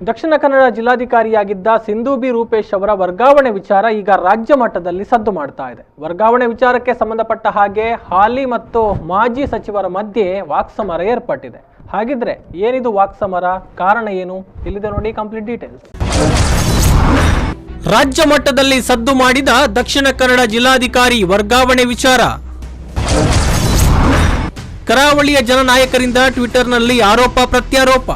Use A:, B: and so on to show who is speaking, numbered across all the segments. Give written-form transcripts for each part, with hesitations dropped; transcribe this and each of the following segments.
A: Dakshina Kannada ಜಿಲ್ಲಾಧಿಕಾರಿಯಾಗಿದ್ದ Sindhu B Rupesh ಅವರ ವರ್ಗಾವಣೆ ವಿಚಾರ ಈಗ ರಾಜ್ಯ ಮಟ್ಟದಲ್ಲಿ ಸದ್ದು ಮಾಡ್ತಾ ಇದೆ. ವರ್ಗಾವಣೆ ವಿಚಾರಕ್ಕೆ ಸಂಬಂಧಪಟ್ಟ ಹಾಗೆ ಹಾಲಿ ಮತ್ತು ಮಾಜಿ ಸಚಿವರ ಮಧ್ಯೆ ವಾಕ್ಸಮರ ಏರ್ಪಟ್ಟಿದೆ. ಹಾಗಿದ್ರೆ ಏನಿದು ವಾಕ್ಸಮರ, ಕಾರಣ ಏನು? ಇಲ್ಲಿದೆ ನೋಡಿ ಕಂಪ್ಲೀಟ್ ಡೀಟೇಲ್ಸ್. ರಾಜ್ಯ ಮಟ್ಟದಲ್ಲಿ ಸದ್ದು ಮಾಡಿದ ದಕ್ಷಿಣ ಕನ್ನಡ ಜಿಲ್ಲಾಧಿಕಾರಿ ವರ್ಗಾವಣೆ ವಿಚಾರ. ಕರಾವಳಿಯ ಜನನಾಯಕರಿಂದ ಟ್ವಿಟರ್ನಲ್ಲಿ ಆರೋಪ ಪ್ರತ್ಯಾರೋಪ.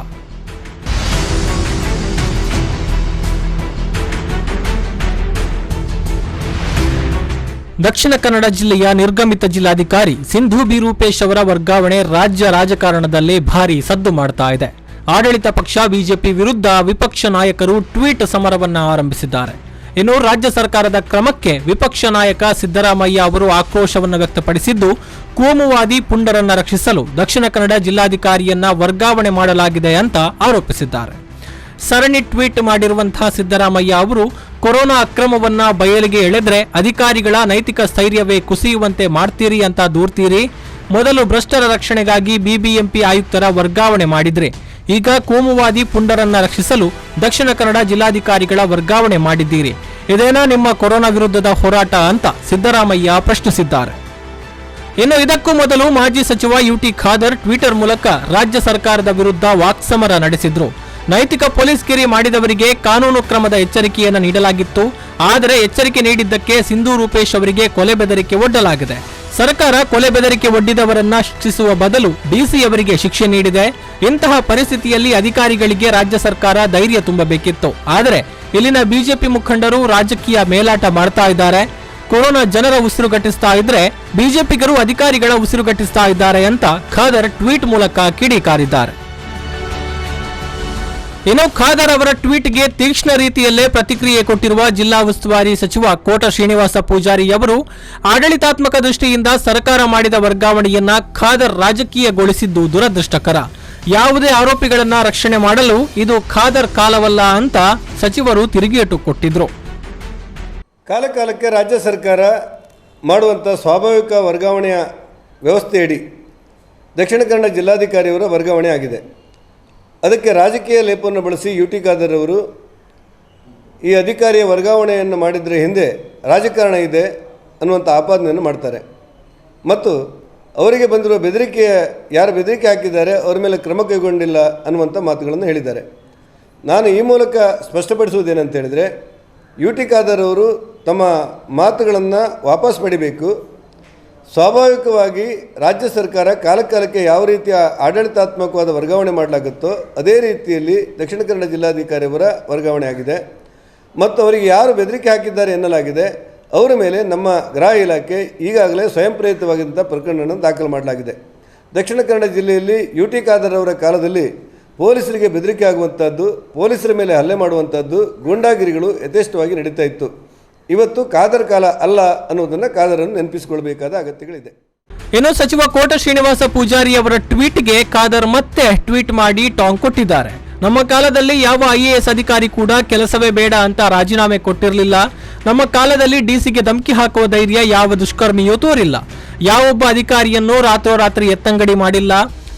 A: ದಕ್ಷಿಣ ಕನ್ನಡ ಜಿಲ್ಲೆಯ ನಿರ್ಗಮಿತ ಜಿಲ್ಲಾಧಿಕಾರಿ ಸಿಂಧು ಬಿ ರೂಪೇಶ್ ಅವರ ವರ್ಗಾವಣೆ ರಾಜ್ಯ ರಾಜಕಾರಣದಲ್ಲಿ ಭಾರಿ ಸದ್ದು ಮಾಡ್ತಾ ಇದೆ. ಆಡಳಿತ ಪಕ್ಷ ಬಿಜೆಪಿ ವಿರುದ್ಧ ವಿಪಕ್ಷ ನಾಯಕರು ಟ್ವೀಟ್ ಸಮರವನ್ನ ಆರಂಭಿಸಿದ್ದಾರೆ. ಇನ್ನು ರಾಜ್ಯ ಸರ್ಕಾರದ ಕ್ರಮಕ್ಕೆ ವಿಪಕ್ಷ ನಾಯಕ ಸಿದ್ದರಾಮಯ್ಯ ಅವರು ಆಕ್ರೋಶವನ್ನು ವ್ಯಕ್ತಪಡಿಸಿದ್ದು, ಕೋಮುವಾದಿ ಪುಂಡರನ್ನ ರಕ್ಷಿಸಲು ದಕ್ಷಿಣ ಕನ್ನಡ ಜಿಲ್ಲಾಧಿಕಾರಿಯನ್ನ ವರ್ಗಾವಣೆ ಮಾಡಲಾಗಿದೆ ಅಂತ ಆರೋಪಿಸಿದ್ದಾರೆ. ಸರಣಿ ಟ್ವೀಟ್ ಮಾಡಿರುವಂತಹ ಸಿದ್ದರಾಮಯ್ಯ ಅವರು ಕೊರೋನಾ ಅಕ್ರಮವನ್ನ ಬಯಲಿಗೆ ಎಳೆದ್ರೆ ಅಧಿಕಾರಿಗಳ ನೈತಿಕ ಸ್ಥೈರ್ಯವೇ ಕುಸಿಯುವಂತೆ ಮಾಡ್ತೀರಿ ಅಂತ ದೂರ್ತೀರಿ. ಮೊದಲು ಭ್ರಷ್ಟರ ರಕ್ಷಣೆಗಾಗಿ ಬಿಬಿಎಂಪಿ ಆಯುಕ್ತರ ವರ್ಗಾವಣೆ ಮಾಡಿದ್ರೆ, ಈಗ ಕೋಮುವಾದಿ ಪುಂಡರನ್ನ ರಕ್ಷಿಸಲು ದಕ್ಷಿಣ ಕನ್ನಡ ಜಿಲ್ಲಾಧಿಕಾರಿಗಳ ವರ್ಗಾವಣೆ ಮಾಡಿದ್ದೀರಿ. ಇದೇನಾ ನಿಮ್ಮ ಕೊರೋನಾ ವಿರುದ್ಧದ ಹೋರಾಟ ಅಂತ ಸಿದ್ದರಾಮಯ್ಯ ಪ್ರಶ್ನಿಸಿದ್ದಾರೆ. ಇನ್ನು ಇದಕ್ಕೂ ಮೊದಲು ಮಾಜಿ ಸಚಿವ ಯುಟಿ ಖಾದರ್ ಟ್ವಿಟರ್ ಮೂಲಕ ರಾಜ್ಯ ಸರ್ಕಾರದ ವಿರುದ್ಧ ವಾಕ್ಸಮರ ನಡೆಸಿದ್ರು. ನೈತಿಕ ಪೊಲೀಸ್ ಕಿರಿ ಮಾಡಿದವರಿಗೆ ಕಾನೂನು ಕ್ರಮದ ಎಚ್ಚರಿಕೆಯನ್ನು ನೀಡಲಾಗಿತ್ತು. ಆದರೆ ಎಚ್ಚರಿಕೆ ನೀಡಿದ್ದಕ್ಕೆ ಸಿಂಧು ರೂಪೇಶ್ ಅವರಿಗೆ ಕೊಲೆ ಬೆದರಿಕೆ ಒಡ್ಡಲಾಗಿದೆ. ಸರ್ಕಾರ ಕೊಲೆ ಬೆದರಿಕೆ ಒಡ್ಡಿದವರನ್ನ ಶಿಕ್ಷಿಸುವ ಬದಲು ಡಿಸಿ ಅವರಿಗೆ ಶಿಕ್ಷೆ ನೀಡಿದೆ. ಇಂತಹ ಪರಿಸ್ಥಿತಿಯಲ್ಲಿ ಅಧಿಕಾರಿಗಳಿಗೆ ರಾಜ್ಯ ಸರ್ಕಾರ ಧೈರ್ಯ ತುಂಬಬೇಕಿತ್ತು. ಆದರೆ ಇಲ್ಲಿನ ಬಿಜೆಪಿ ಮುಖಂಡರು ರಾಜಕೀಯ ಮೇಲಾಟ ಮಾಡ್ತಾ ಇದ್ದಾರೆ. ಕೊರೋನಾ ಜನರ ಉಸಿರುಗಟ್ಟಿಸ್ತಾ ಇದ್ರೆ ಬಿಜೆಪಿಗರು ಅಧಿಕಾರಿಗಳ ಉಸಿರುಗಟ್ಟಿಸ್ತಾ ಇದ್ದಾರೆ ಅಂತ ಖಾದರ್ ಟ್ವೀಟ್ ಮೂಲಕ ಕಿಡಿಕಾರಿದ್ದಾರೆ. ಇನ್ನು ಖಾದರ್ ಅವರ ಟ್ವೀಟ್ಗೆ ತೀಕ್ಷ್ಣ ರೀತಿಯಲ್ಲೇ ಪ್ರತಿಕ್ರಿಯೆ ಕೊಟ್ಟಿರುವ ಜಿಲ್ಲಾ ಉಸ್ತುವಾರಿ ಸಚಿವ ಕೋಟ ಶ್ರೀನಿವಾಸ ಪೂಜಾರಿ ಅವರು, ಆಡಳಿತಾತ್ಮಕ ದೃಷ್ಟಿಯಿಂದ ಸರ್ಕಾರ ಮಾಡಿದ ವರ್ಗಾವಣೆಯನ್ನ ಖಾದರ್ ರಾಜಕೀಯಗೊಳಿಸಿದ್ದು ದುರದೃಷ್ಟಕರ. ಯಾವುದೇ ಆರೋಪಿಗಳನ್ನ ರಕ್ಷಣೆ ಮಾಡಲು ಇದು ಖಾದರ್ ಕಾಲವಲ್ಲ ಅಂತ ಸಚಿವರು ತಿರುಗೇಟು ಕೊಟ್ಟಿದ್ರು.
B: ಕಾಲಕಾಲಕ್ಕೆ ರಾಜ್ಯ ಸರ್ಕಾರ ಮಾಡುವಂಥ ಸ್ವಾಭಾವಿಕ ವರ್ಗಾವಣೆಯ ವ್ಯವಸ್ಥೆಯಡಿ ದಕ್ಷಿಣ ಕನ್ನಡ ಜಿಲ್ಲಾಧಿಕಾರಿಯವರ ವರ್ಗಾವಣೆ ಆಗಿದೆ. ಅದಕ್ಕೆ ರಾಜಕೀಯ ಲೇಪವನ್ನು ಬಳಸಿ ಯುಟಿ ಖಾದರ್ ಅವರು ಈ ಅಧಿಕಾರಿಯ ವರ್ಗಾವಣೆಯನ್ನು ಮಾಡಿದರೆ ಹಿಂದೆ ರಾಜಕಾರಣ ಇದೆ ಅನ್ನುವಂಥ ಆಪಾದನೆಯನ್ನು ಮಾಡ್ತಾರೆ ಮತ್ತು ಅವರಿಗೆ ಬಂದಿರುವ ಯಾರು ಬೆದರಿಕೆ ಹಾಕಿದ್ದಾರೆ ಅವರ ಮೇಲೆ ಕ್ರಮ ಕೈಗೊಂಡಿಲ್ಲ ಅನ್ನುವಂಥ ಮಾತುಗಳನ್ನು ಹೇಳಿದ್ದಾರೆ. ನಾನು ಈ ಮೂಲಕ ಸ್ಪಷ್ಟಪಡಿಸುವುದೇನಂತ ಹೇಳಿದರೆ, ಯುಟಿ ಖಾದರ್ ಅವರು ತಮ್ಮ ಮಾತುಗಳನ್ನು ವಾಪಸ್ ಪಡಿಬೇಕು. ಸ್ವಾಭಾವಿಕವಾಗಿ ರಾಜ್ಯ ಸರ್ಕಾರ ಕಾಲಕಾಲಕ್ಕೆ ಯಾವ ರೀತಿಯ ಆಡಳಿತಾತ್ಮಕವಾದ ವರ್ಗಾವಣೆ ಮಾಡಲಾಗುತ್ತೋ ಅದೇ ರೀತಿಯಲ್ಲಿ ದಕ್ಷಿಣ ಕನ್ನಡ ಜಿಲ್ಲಾಧಿಕಾರಿಯವರ ವರ್ಗಾವಣೆ ಆಗಿದೆ ಮತ್ತು ಅವರಿಗೆ ಯಾರು ಬೆದರಿಕೆ ಹಾಕಿದ್ದಾರೆ ಎನ್ನಲಾಗಿದೆ ಅವರ ಮೇಲೆ ನಮ್ಮ ಗೃಹ ಇಲಾಖೆ ಈಗಾಗಲೇ ಸ್ವಯಂ ಪ್ರೇರಿತವಾಗಿದ್ದಂಥ ಪ್ರಕರಣವನ್ನು ದಾಖಲು ಮಾಡಲಾಗಿದೆ. ದಕ್ಷಿಣ ಕನ್ನಡ ಜಿಲ್ಲೆಯಲ್ಲಿ ಯುಟಿ ಖಾದರ್ ಅವರ ಕಾಲದಲ್ಲಿ ಪೊಲೀಸರಿಗೆ ಬೆದರಿಕೆ ಆಗುವಂಥದ್ದು, ಪೊಲೀಸರ ಮೇಲೆ ಹಲ್ಲೆ ಮಾಡುವಂಥದ್ದು, ಗೂಂಡಾಗಿರಿಗಳು ಯಥೇಷ್ಟವಾಗಿ ನಡೀತಾ ಇತ್ತು. ಇವತ್ತು ಖಾದರ್ ಕಾಲ ಅಲ್ಲ ಅನ್ನೋದನ್ನು ಖಾದರನ್ನು ನೆನಪಿಸಿಕೊಳ್ಬೇಕಾದ ಅಗತ್ಯಗಳಿದೆ.
A: ಇನ್ನು ಸಚಿವ ಕೋಟ ಶ್ರೀನಿವಾಸ ಪೂಜಾರಿ ಅವರ ಟ್ವೀಟ್ಗೆ ಖಾದರ್ ಮತ್ತೆ ಟ್ವೀಟ್ ಮಾಡಿ ಟಾಂಗ್ ಕೊಟ್ಟಿದ್ದಾರೆ. ನಮ್ಮ ಕಾಲದಲ್ಲಿ ಯಾವ IAS ಅಧಿಕಾರಿ ಕೂಡ ಕೆಲಸವೇ ಬೇಡ ಅಂತ ರಾಜೀನಾಮೆ ಕೊಟ್ಟಿರಲಿಲ್ಲ. ನಮ್ಮ ಕಾಲದಲ್ಲಿ ಡಿಸಿಗೆ ಧಮಕಿ ಹಾಕುವ ಧೈರ್ಯ ಯಾವ ದುಷ್ಕರ್ಮಿಯೂ ತೋರಿಲ್ಲ. ಯಾವೊಬ್ಬ ಅಧಿಕಾರಿಯನ್ನು ರಾತ್ರೋರಾತ್ರಿ ಎತ್ತಂಗಡಿ ಮಾಡಿಲ್ಲ.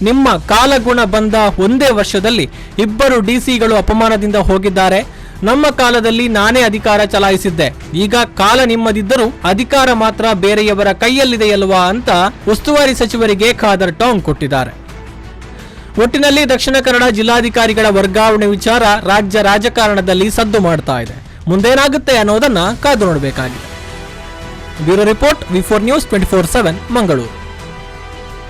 A: ನಿಮ್ಮ ಕಾಲಗುಣ ಬಂದ ಒಂದೇ ವರ್ಷದಲ್ಲಿ 2 ಡಿಸಿಗಳು ಅಪಮಾನದಿಂದ ಹೋಗಿದ್ದಾರೆ. ನಮ್ಮ ಕಾಲದಲ್ಲಿ ನಾನೇ ಅಧಿಕಾರ ಚಲಾಯಿಸಿದ್ದೆ. ಈಗ ಕಾಲ ನಿಮ್ಮದಿದ್ದರೂ ಅಧಿಕಾರ ಮಾತ್ರ ಬೇರೆಯವರ ಕೈಯಲ್ಲಿದೆಯಲ್ವಾ ಅಂತ ಉಸ್ತುವಾರಿ ಸಚಿವರಿಗೆ ಖಾದರ್ ಟಾಂಗ್ ಕೊಟ್ಟಿದ್ದಾರೆ. ಒಟ್ಟಿನಲ್ಲಿ ದಕ್ಷಿಣ ಕನ್ನಡ ಜಿಲ್ಲಾಧಿಕಾರಿಗಳ ವರ್ಗಾವಣೆ ವಿಚಾರ ರಾಜ್ಯ ರಾಜಕಾರಣದಲ್ಲಿ ಸದ್ದು ಮಾಡ್ತಾ ಇದೆ. ಮುಂದೇನಾಗುತ್ತೆ ಅನ್ನೋದನ್ನ ಕಾದು ನೋಡಬೇಕಾಗಿದೆ. Bureau report, V4 News 24/7 Mangaluru.